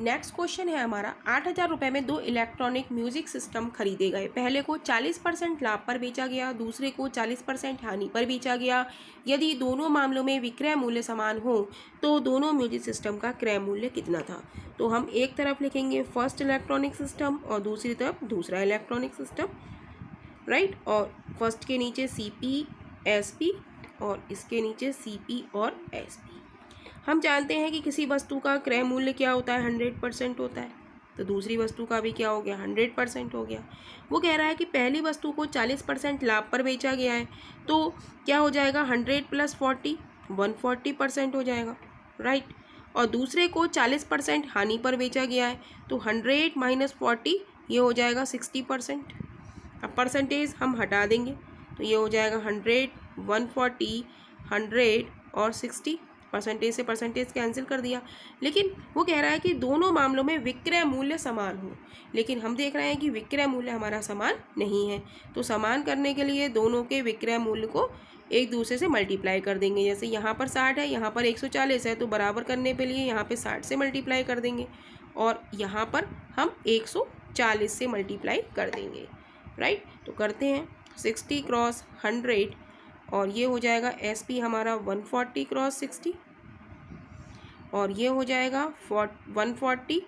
Next question है हमारा 8,000 रुपये में 2 इलेक्ट्रॉनिक म्यूजिक सिस्टम खरीदे गए। पहले को 40% लाभ पर बेचा गया, दूसरे को 40% हानि पर बेचा गया। यदि दोनों मामलों में विक्रय मूल्य समान हो तो दोनों म्यूजिक सिस्टम का क्रय मूल्य कितना था। तो हम एक तरफ लिखेंगे फर्स्ट इलेक्ट्रॉनिक सिस्टम और दूसरी तरफ दूसरा इलेक्ट्रॉनिक सिस्टम, राइट। और फर्स्ट के नीचे CP SP और इसके नीचे CP और SP। हम जानते हैं कि किसी वस्तु का क्रय मूल्य क्या होता है, 100% होता है। तो दूसरी वस्तु का भी क्या हो गया, 100% हो गया। वो कह रहा है कि पहली वस्तु को 40% लाभ पर बेचा गया है, तो क्या हो जाएगा 100 + 40 140% हो जाएगा, राइट। और दूसरे को 40% हानि पर बेचा गया है, तो 100 - 40 ये हो जाएगा 60%। अब परसेंटेज हम हटा देंगे तो ये हो जाएगा 100 140 100 और 60। परसेंटेज से परसेंटेज कैंसिल कर दिया। लेकिन वो कह रहा है कि दोनों मामलों में विक्रय मूल्य समान हो, लेकिन हम देख रहे हैं कि विक्रय मूल्य हमारा समान नहीं है। तो समान करने के लिए दोनों के विक्रय मूल्य को एक दूसरे से मल्टीप्लाई कर देंगे। जैसे यहाँ पर 60 है, यहाँ पर 140 है, तो बराबर करने के लिए यहाँ पे 60 से मल्टीप्लाई कर देंगे और यहाँ पर हम 140 से मल्टीप्लाई कर देंगे, राइट। तो करते हैं 60 × 100 और ये हो जाएगा SP हमारा 140 × 60 और ये हो जाएगा 140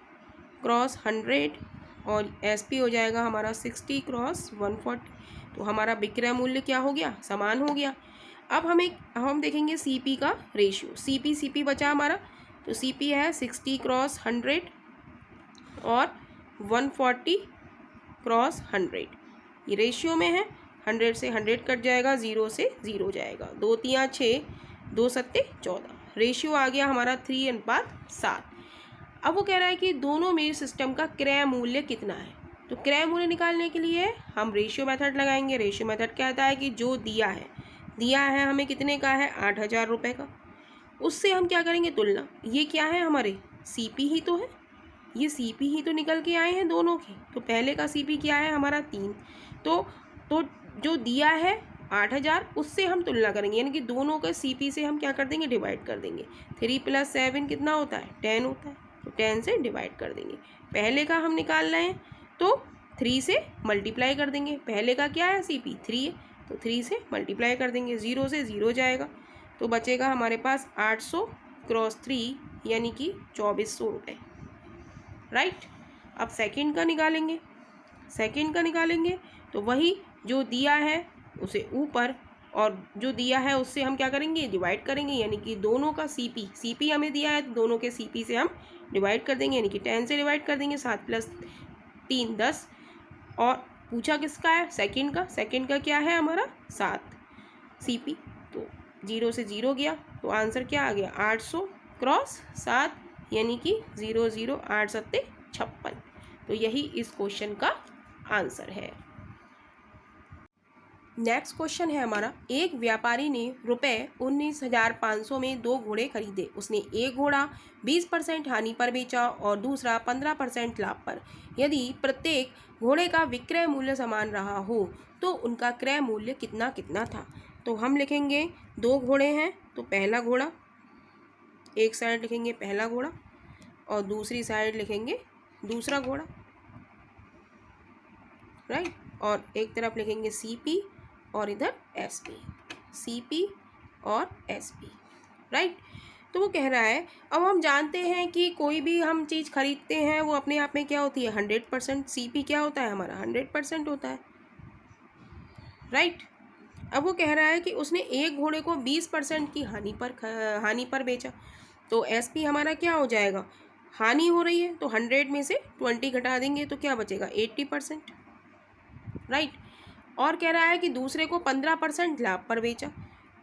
× 100 और SP हो जाएगा हमारा 60 × 140। तो हमारा विक्रय मूल्य क्या हो गया, समान हो गया। अब हम देखेंगे CP का रेशियो। CP बचा हमारा, तो CP है 60 × 100 और 140 × 100। ये रेशियो में है, 100 से 100 कट जाएगा, 0 से 0 जाएगा। 2 × 3 = 6, 2 × 7 = 14। रेशियो आ गया हमारा 3:7। अब वो कह रहा है कि दोनों म्यूजिक सिस्टम का क्रय मूल्य कितना है। तो क्रय मूल्य निकालने के लिए हम रेशियो मेथड लगाएंगे। रेशियो मेथड कहता है कि जो दिया है हमें कितने का है, 8,000 रुपये का, उससे हम क्या करेंगे, तुलना। ये क्या है, हमारे CP ही तो है, ये CP ही तो निकल के आए हैं दोनों के। तो पहले का CP क्या है हमारा 3, तो जो दिया है 8,000 उससे हम तुलना करेंगे, यानी कि दोनों का CP से हम क्या कर देंगे, डिवाइड कर देंगे। 3 + 7 कितना होता है, 10 होता है, तो 10 से डिवाइड कर देंगे। पहले का हम निकाल रहे हैं तो 3 से मल्टीप्लाई कर देंगे। पहले का क्या है, CP 3 है, तो 3 से मल्टीप्लाई कर देंगे, 0 से 0 जाएगा, तो बचेगा हमारे पास 800 × 3 यानी कि 2400 रुपये, राइट। अब सेकंड का निकालेंगे तो वही जो दिया है उसे ऊपर और जो दिया है उससे हम क्या करेंगे, डिवाइड करेंगे, यानी कि दोनों का CP हमें दिया है तो दोनों के CP से हम डिवाइड कर देंगे, यानी कि 10 से डिवाइड कर देंगे। 7 + 3 = 10 और पूछा किसका है, सेकंड का क्या है हमारा 7 CP, तो 0 से 0 गया, तो आंसर क्या आ गया, 800 × 7 यानी कि 0 0 8 7 56। तो यही इस क्वेश्चन का आंसर है। नेक्स्ट क्वेश्चन है हमारा, एक व्यापारी ने ₹19,500 में 2 घोड़े खरीदे। उसने एक घोड़ा 20% हानि पर बेचा और दूसरा 15% लाभ पर। यदि प्रत्येक घोड़े का विक्रय मूल्य समान रहा हो तो उनका क्रय मूल्य कितना कितना था। तो हम लिखेंगे 2 घोड़े हैं, तो पहला घोड़ा, एक साइड लिखेंगे पहला घोड़ा और दूसरी साइड लिखेंगे दूसरा घोड़ा, राइट। और एक तरफ लिखेंगे CP और इधर SP और SP, राइट। तो वो कह रहा है, अब हम जानते हैं कि कोई भी हम चीज़ खरीदते हैं वो अपने आप में क्या होती है, 100%। CP क्या होता है हमारा, 100% होता है, राइट। अब वो कह रहा है कि उसने एक घोड़े को 20% की हानि पर बेचा, तो SP हमारा क्या हो जाएगा, हानि हो रही है तो 100 में से 20 घटा देंगे तो क्या बचेगा, 80%, राइट। और कह रहा है कि दूसरे को 15% लाभ पर बेचा,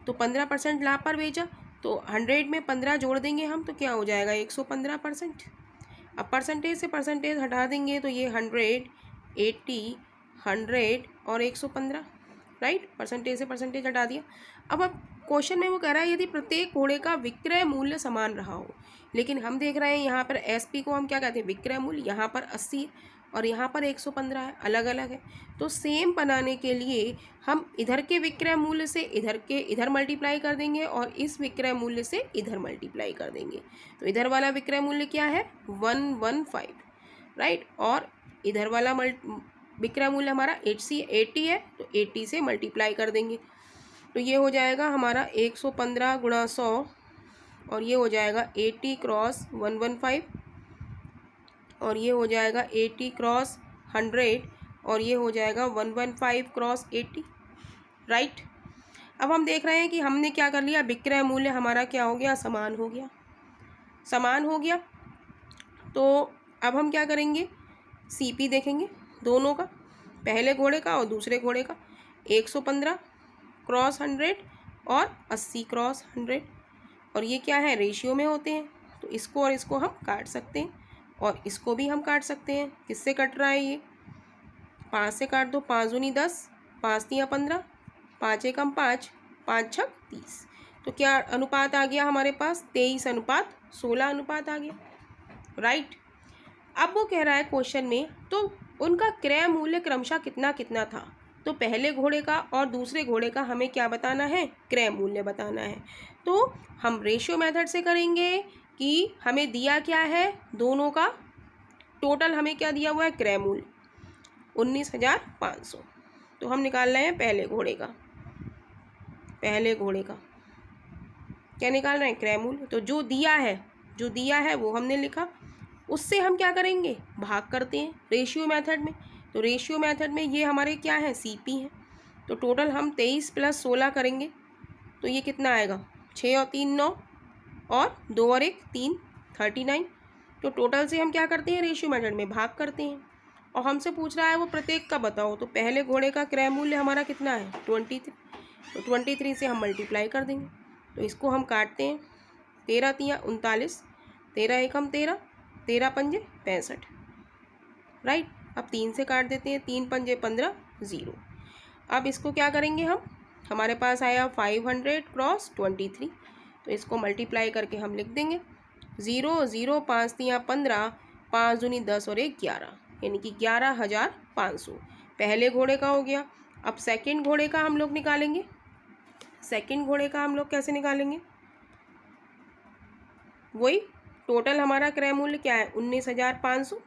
तो 15% लाभ पर बेचा तो 100 में 15 जोड़ देंगे हम, तो क्या हो जाएगा, 115%। अब परसेंटेज से परसेंटेज हटा देंगे तो ये 100 80 100 और 115, राइट। परसेंटेज से परसेंटेज हटा दिया। अब क्वेश्चन में वो कह रहा है यदि प्रत्येक घोड़े का विक्रय मूल्य समान रहा हो, लेकिन हम देख रहे हैं यहाँ पर SP को हम क्या कहते हैं, विक्रय मूल्य। यहाँ पर 80 और यहाँ पर 115 है, अलग अलग है। तो सेम बनाने के लिए हम इधर के विक्रय मूल्य से इधर मल्टीप्लाई कर देंगे और इस विक्रय मूल्य से इधर मल्टीप्लाई कर देंगे। तो इधर वाला विक्रय मूल्य क्या है 115, राइट। और इधर वाला विक्रय मूल्य हमारा 80 है, तो 80 से मल्टीप्लाई कर देंगे। तो ये हो जाएगा हमारा 115 गुणा 100 और ये हो जाएगा 80 क्रॉस 115 और ये हो जाएगा 80 क्रॉस 100 और ये हो जाएगा 115 क्रॉस 80, राइट। अब हम देख रहे हैं कि हमने क्या कर लिया, विक्रय मूल्य हमारा क्या हो गया, समान हो गया, समान हो गया। तो अब हम क्या करेंगे, सीपी देखेंगे दोनों का, पहले घोड़े का और दूसरे घोड़े का। 115 क्रॉस 100 और 80 क्रॉस 100 और ये क्या है, रेशियो में होते हैं। तो इसको और इसको हम काट सकते हैं और इसको भी हम काट सकते हैं। किससे कट रहा है ये, 5 से काट दो, 5 दूनी 10, 5 तियाँ 15, 5 एकम 5, 5 छक 30। तो क्या अनुपात आ गया हमारे पास, 23:16 अनुपात आ गया, राइट। अब वो कह रहा है क्वेश्चन में, तो उनका क्रय मूल्य क्रमशः कितना कितना था। तो पहले घोड़े का और दूसरे घोड़े का हमें क्या बताना है, क्रय मूल्य बताना है। तो हम रेशियो मेथड से करेंगे कि हमें दिया क्या है, दोनों का टोटल हमें क्या दिया हुआ है, क्रय मूल्य 19,500। तो हम निकाल रहे हैं पहले घोड़े का, पहले घोड़े का क्या निकाल रहे हैं, क्रय मूल्य। तो जो दिया है वो हमने लिखा, उससे हम क्या करेंगे, भाग करते हैं रेशियो मेथड में। तो रेशियो मेथड में ये हमारे क्या है, सीपी है। तो टोटल हम 23 + 16 करेंगे तो ये कितना आएगा, 6 और 3 9 और 2 और 1 3, 39। तो टोटल से हम क्या करते हैं, रेशियो मेथड में भाग करते हैं। और हमसे पूछ रहा है वो प्रत्येक का बताओ। तो पहले घोड़े का क्रय मूल्य हमारा कितना है, 23। तो 23 से हम मल्टीप्लाई कर देंगे। तो इसको हम काटते हैं, 13 तियाँ 39, 13 एकम 13, 13 पंजे 65, राइट। अब 3 से काट देते हैं, 3 पंजे 15, 0। अब इसको क्या करेंगे हम, हमारे पास आया 500 क्रॉस 23। तो इसको मल्टीप्लाई करके हम लिख देंगे 0 0, 5 तियाँ 15, 5 दूनी 10 और 1 11, यानी कि 11,500 पहले घोड़े का हो गया। अब सेकंड घोड़े का हम लोग निकालेंगे। सेकंड घोड़े का हम लोग कैसे निकालेंगे, वही टोटल हमारा क्रय मूल्य क्या है, 19,500।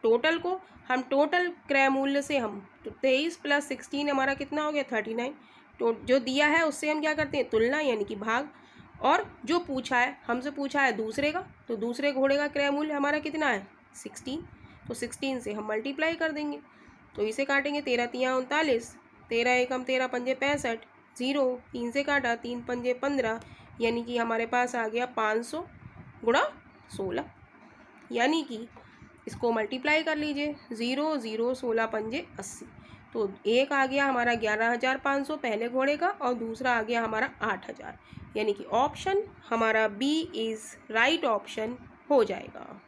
टोटल को हम टोटल क्रय मूल्य से हम 23 + 16 हमारा कितना हो गया, 39। तो जो दिया है उससे हम क्या करते हैं, तुलना यानी कि भाग। और जो पूछा है, हमसे पूछा है दूसरे का, तो दूसरे घोड़े का क्रय मूल्य हमारा कितना है, 16। तो 16 से हम मल्टीप्लाई कर देंगे। तो इसे काटेंगे, 13 तियाँ 39, 13 एकम 13 पंजे 65, 0, 3 से काटा, 3 पंजे 15, यानी कि हमारे पास आ गया 500 गुणा 16, यानी कि इसको मल्टीप्लाई कर लीजिए, 0 0 16 पंजे 80। तो एक आ गया हमारा 11,500 पहले घोड़े का और दूसरा आ गया हमारा 8,000, यानी कि ऑप्शन हमारा बी इज़ राइट ऑप्शन हो जाएगा।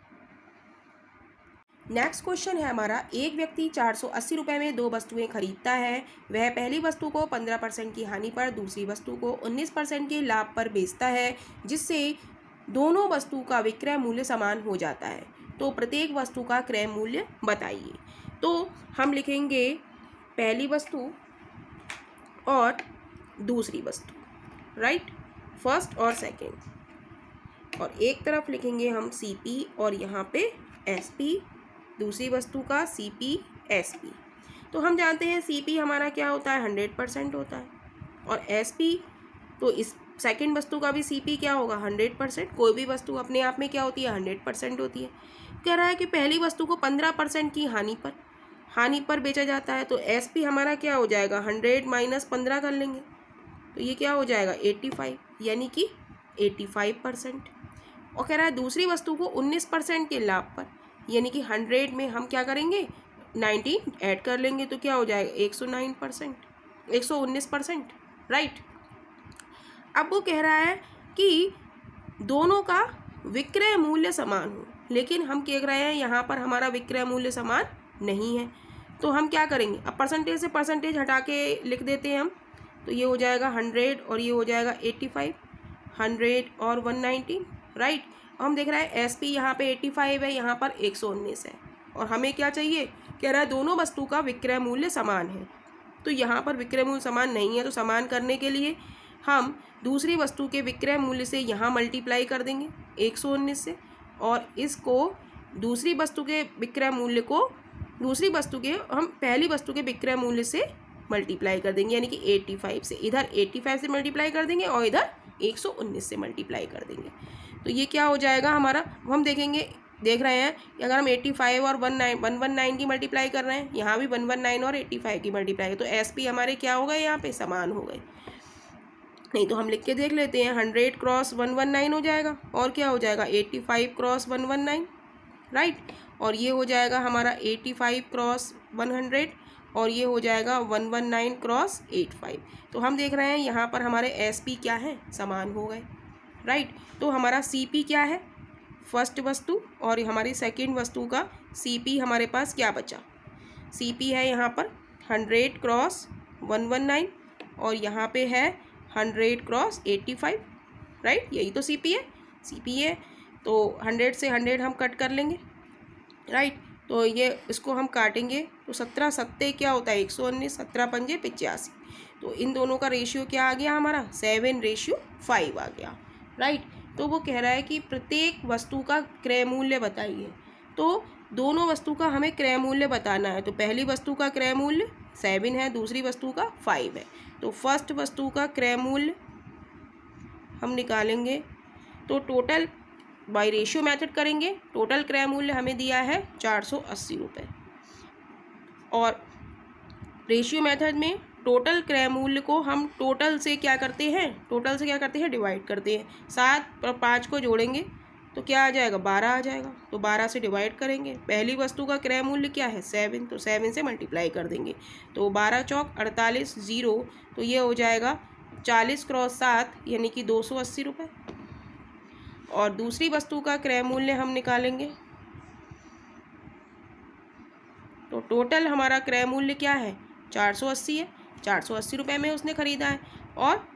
नेक्स्ट क्वेश्चन है हमारा, एक व्यक्ति 480 रुपये में 2 वस्तुएं खरीदता है। वह पहली वस्तु को 15% की हानि पर, दूसरी वस्तु को 19% के लाभ पर बेचता है, जिससे दोनों वस्तु का विक्रय मूल्य समान हो जाता है। तो प्रत्येक वस्तु का क्रय मूल्य बताइए। तो हम लिखेंगे पहली वस्तु और दूसरी वस्तु, राइट, फर्स्ट और सेकेंड। और एक तरफ लिखेंगे हम सीपी और यहाँ पे एसपी, दूसरी वस्तु का सीपी एसपी। तो हम जानते हैं सीपी हमारा क्या होता है, 100% होता है, और एसपी तो इस सेकंड वस्तु का भी सीपी क्या होगा, 100%। कोई भी वस्तु अपने आप में क्या होती है, 100% होती है। कह रहा है कि पहली वस्तु को 15% की हानि पर बेचा जाता है। तो एसपी हमारा क्या हो जाएगा, 100 - 15 कर लेंगे तो ये क्या हो जाएगा, 85, यानी कि 85%। और कह रहा है दूसरी वस्तु को 19% के लाभ पर, यानी कि 100 में हम क्या करेंगे, 19 ऐड कर लेंगे तो क्या हो जाएगा, 109%, 119%, राइट। अब वो कह रहा है कि दोनों का विक्रय मूल्य समान हो, लेकिन हम कह रहे हैं यहाँ पर हमारा विक्रय मूल्य समान नहीं है। तो हम क्या करेंगे, अब परसेंटेज से परसेंटेज हटा के लिख देते हैं हम। तो ये हो जाएगा 100 और ये हो जाएगा 85, 100 और 119, राइट। हम देख रहे हैं एसपी यहाँ पे 85 है, यहाँ पर 119 है, और हमें क्या चाहिए, कह रहा है दोनों वस्तु का विक्रय मूल्य समान है। तो यहाँ पर विक्रय मूल्य समान नहीं है, तो समान करने के लिए हम दूसरी वस्तु के विक्रय मूल्य से यहाँ मल्टीप्लाई कर देंगे 119 से, और इसको दूसरी वस्तु के विक्रय मूल्य को दूसरी वस्तु के हम पहली वस्तु के विक्रय मूल्य से मल्टीप्लाई कर देंगे, यानी कि 85 से, इधर 85 से मल्टीप्लाई कर देंगे और इधर 119 से मल्टीप्लाई कर देंगे। तो ये क्या हो जाएगा हमारा, हम देख रहे हैं कि अगर हम 85 और 119 की मल्टीप्लाई कर रहे हैं, यहाँ भी 119 और 85 की मल्टीप्लाई, तो SP हमारे क्या हो गए, यहाँ पे समान हो गए। नहीं तो हम लिख के देख लेते हैं, 100 क्रॉस 119 हो जाएगा, और क्या हो जाएगा 85 क्रॉस 119, राइट। और ये हो जाएगा हमारा 85 क्रॉस 100, और ये हो जाएगा 119 क्रॉस 85। तो हम देख रहे हैं यहाँ पर हमारे SP क्या है, समान हो गए, राइट। तो हमारा CP क्या है, फर्स्ट वस्तु, और हमारी सेकंड वस्तु का CP हमारे पास क्या बचा, CP है यहाँ पर 100 क्रॉस 119, और यहाँ पे है 100 क्रॉस 85, राइट। यही तो CP है। तो 100 से 100 हम कट कर लेंगे, राइट। तो ये इसको हम काटेंगे तो 17 सत्ते क्या होता है 119, 17 पंजे 85। तो इन दोनों का रेशियो क्या आ गया हमारा 7:5 आ गया, राइट। तो वो कह रहा है कि प्रत्येक वस्तु का क्रय मूल्य बताइए। तो दोनों वस्तु का हमें क्रय मूल्य बताना है। तो पहली वस्तु का क्रय मूल्य 7 है, दूसरी वस्तु का 5 है। तो फर्स्ट वस्तु का क्रय मूल्य हम निकालेंगे, तो टोटल बाई रेशियो मेथड करेंगे। टोटल क्रय मूल्य हमें दिया है 480 रुपये, और रेशियो मेथड में टोटल क्रय मूल्य को हम टोटल से क्या करते हैं डिवाइड करते हैं। 7 और 5 को जोड़ेंगे तो क्या आ जाएगा 12 आ जाएगा। तो 12 से डिवाइड करेंगे। पहली वस्तु का क्रय मूल्य क्या है 7, तो 7 से मल्टीप्लाई कर देंगे। तो 12 चौक 48 0, तो ये हो जाएगा 40 क्रॉस 7 यानी कि 280 रुपये। और दूसरी वस्तु का क्रय मूल्य हम निकालेंगे, तो टोटल हमारा क्रय मूल्य क्या है 480 है। 480 रुपये में उसने ख़रीदा है, और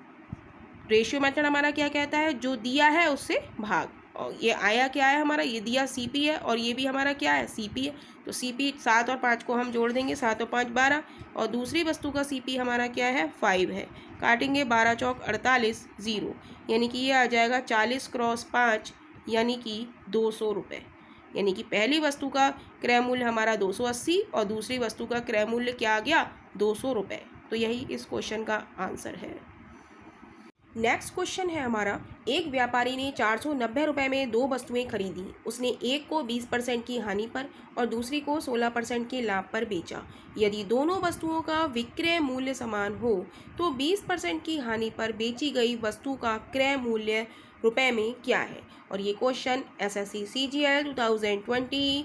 रेशियो मेथड हमारा क्या कहता है, जो दिया है उससे भाग। और ये आया क्या है हमारा, ये दिया CP है, और ये भी हमारा क्या है CP है। तो CP 7 और 5 को हम जोड़ देंगे, 7 और 5 12, और दूसरी वस्तु का CP हमारा क्या है 5 है। काटेंगे 12 चौक 48 0, यानी कि ये आ जाएगा 40 क्रॉस 5 यानी कि 200 रुपये। यानी कि पहली वस्तु का क्रय मूल्य हमारा 280 और दूसरी वस्तु का क्रय मूल्य क्या आ गया 200 रुपये। तो यही इस क्वेश्चन का आंसर है। नेक्स्ट क्वेश्चन है हमारा, एक व्यापारी ने 490 रुपये में 2 वस्तुएं खरीदी। उसने एक को 20% की हानि पर और दूसरी को 16% के लाभ पर बेचा। यदि दोनों वस्तुओं का विक्रय मूल्य समान हो तो 20% की हानि पर बेची गई वस्तु का क्रय मूल्य रुपए में क्या है। और ये क्वेश्चन SSC CGL 2020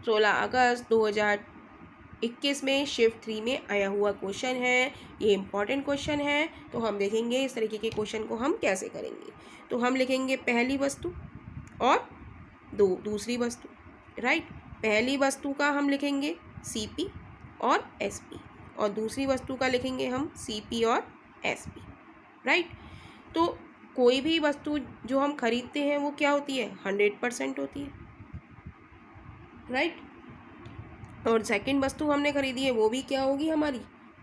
16 अगस्त 2021 में शिफ्ट 3 में आया हुआ क्वेश्चन है। ये इम्पॉर्टेंट क्वेश्चन है। तो हम देखेंगे इस तरीके के क्वेश्चन को हम कैसे करेंगे। तो हम लिखेंगे पहली वस्तु और दूसरी वस्तु, राइट। पहली वस्तु का हम लिखेंगे CP और SP, और दूसरी वस्तु का लिखेंगे हम CP और SP, राइट। तो कोई भी वस्तु जो हम खरीदते हैं वो क्या होती है 100% होती है, राइट। और सेकंड वस्तु हमने खरीदी है वो भी क्या होगी हमारी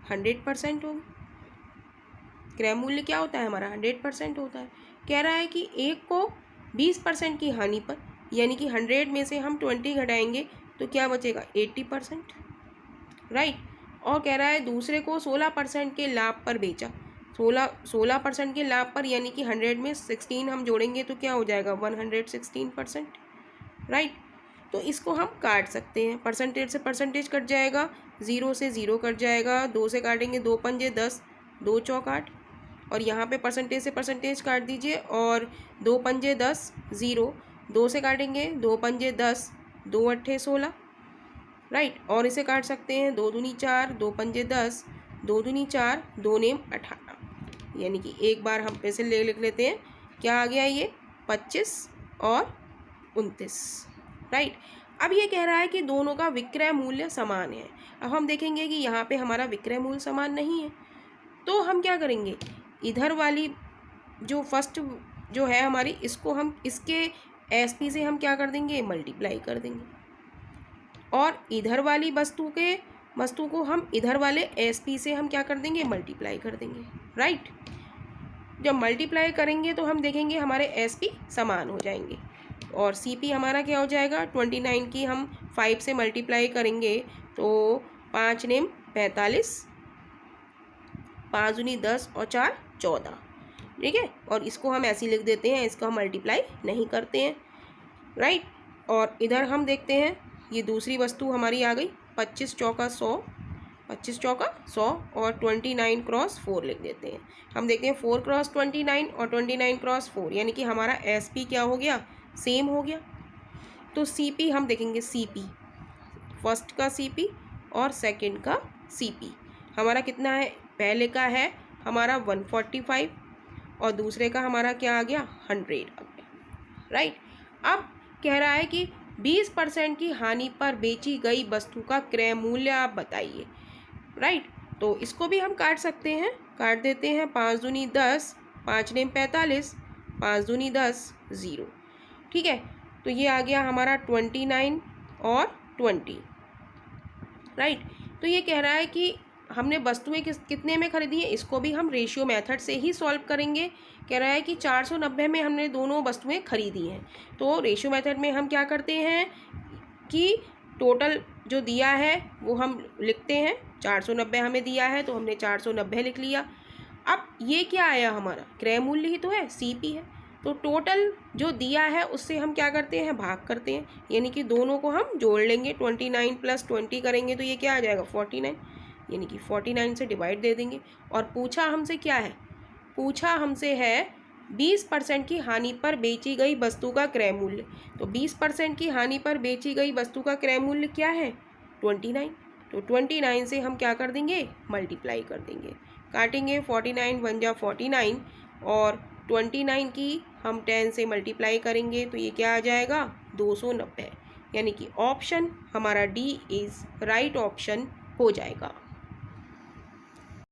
100% होगी। क्रय मूल्य क्या होता है हमारा 100% होता है। कह रहा है कि एक को 20% की हानि पर, यानी कि 100 में से हम 20 घटाएंगे तो क्या बचेगा 80%, राइट। और कह रहा है दूसरे को 16% के लाभ पर बेचा। 16% के लाभ पर, यानी कि 100 में 16 हम जोड़ेंगे तो क्या हो जाएगा 116%, राइट। तो इसको हम काट सकते हैं। परसेंटेज से परसेंटेज कट जाएगा, 0 से 0 कट जाएगा, 2 से काटेंगे 2 पंजे 10, 2 चौक 8, और यहाँ पे परसेंटेज से परसेंटेज काट दीजिए, और 2 पंजे 10 0, 2 से काटेंगे 2 पंजे 10, 2 अट्ठे 16, राइट। और इसे काट सकते हैं 2 दूनी 4, 2 पंजे 10, 2 दूनी 4, 2 नेम 18, यानी कि एक बार हम पैसे लिख लेते हैं। क्या आ गया ये 25 और 29, राइट। अब ये कह रहा है कि दोनों का विक्रय मूल्य समान है। अब हम देखेंगे कि यहाँ पे हमारा विक्रय मूल्य समान नहीं है, तो हम क्या करेंगे, इधर वाली जो फर्स्ट जो है हमारी, इसको हम इसके SP से हम क्या कर देंगे मल्टीप्लाई कर देंगे, और इधर वाली वस्तु को हम इधर वाले SP से हम क्या कर देंगे, मल्टीप्लाई कर देंगे, राइट। जब मल्टीप्लाई करेंगे तो हम देखेंगे हमारे SP समान हो जाएंगे और CP हमारा क्या हो जाएगा, 29 की हम 5 से मल्टीप्लाई करेंगे तो 5 नेम 45, 5 दूनी 10 और 4 14, ठीक है। और इसको हम ऐसे लिख देते हैं, इसको हम मल्टीप्लाई नहीं करते हैं, राइट। और इधर हम देखते हैं ये दूसरी वस्तु हमारी आ गई, 25 चौका 100, 25 चौका 100 और 29 क्रॉस 4 लिख देते हैं। हम देखते हैं 4 क्रॉस 29 और 29 क्रॉस 4, यानी कि हमारा SP क्या हो गया, सेम हो गया। तो CP हम देखेंगे, CP फर्स्ट का CP और सेकंड का CP हमारा कितना है, पहले का है हमारा 145 और दूसरे का हमारा क्या आ गया, 100 आ गया, राइट। अब कह रहा है कि 20% की हानि पर बेची गई वस्तु का क्रय मूल्य आप बताइए, राइट। तो इसको भी हम काट सकते हैं, काट देते हैं, 5 दूनी 10, 5 नेम 45, 5 दूनी 10 0, ठीक है। तो ये आ गया हमारा 29 और 20, राइट। तो ये कह रहा है कि हमने वस्तुएं कितने में खरीदी है, इसको भी हम रेशियो मेथड से ही सॉल्व करेंगे। कह रहा है कि 490 में हमने दोनों वस्तुएं खरीदी हैं, तो रेशियो मेथड में हम क्या करते हैं कि टोटल जो दिया है वो हम लिखते हैं, 490 हमें दिया है तो हमने 490 लिख लिया। अब ये क्या आया, हमारा क्रय मूल्य ही तो है, CP है, तो टोटल जो दिया है उससे हम क्या करते हैं, भाग करते हैं, यानी कि दोनों को हम जोड़ लेंगे, 29 + 20 करेंगे तो ये क्या आ जाएगा, 49, यानी कि 49 से डिवाइड दे देंगे। और पूछा हमसे क्या है, पूछा हमसे है 20% की हानि पर बेची गई वस्तु का क्रय मूल्य। तो 20% की हानि पर बेची गई वस्तु का क्रय मूल्य क्या है, 29। तो 29 से हम क्या कर देंगे, मल्टीप्लाई कर देंगे, काटेंगे, 49 × 1 = 49 और 29 की हम 10 से मल्टीप्लाई करेंगे तो ये क्या आ जाएगा, 290, यानी कि ऑप्शन हमारा D इज़ राइट ऑप्शन हो जाएगा।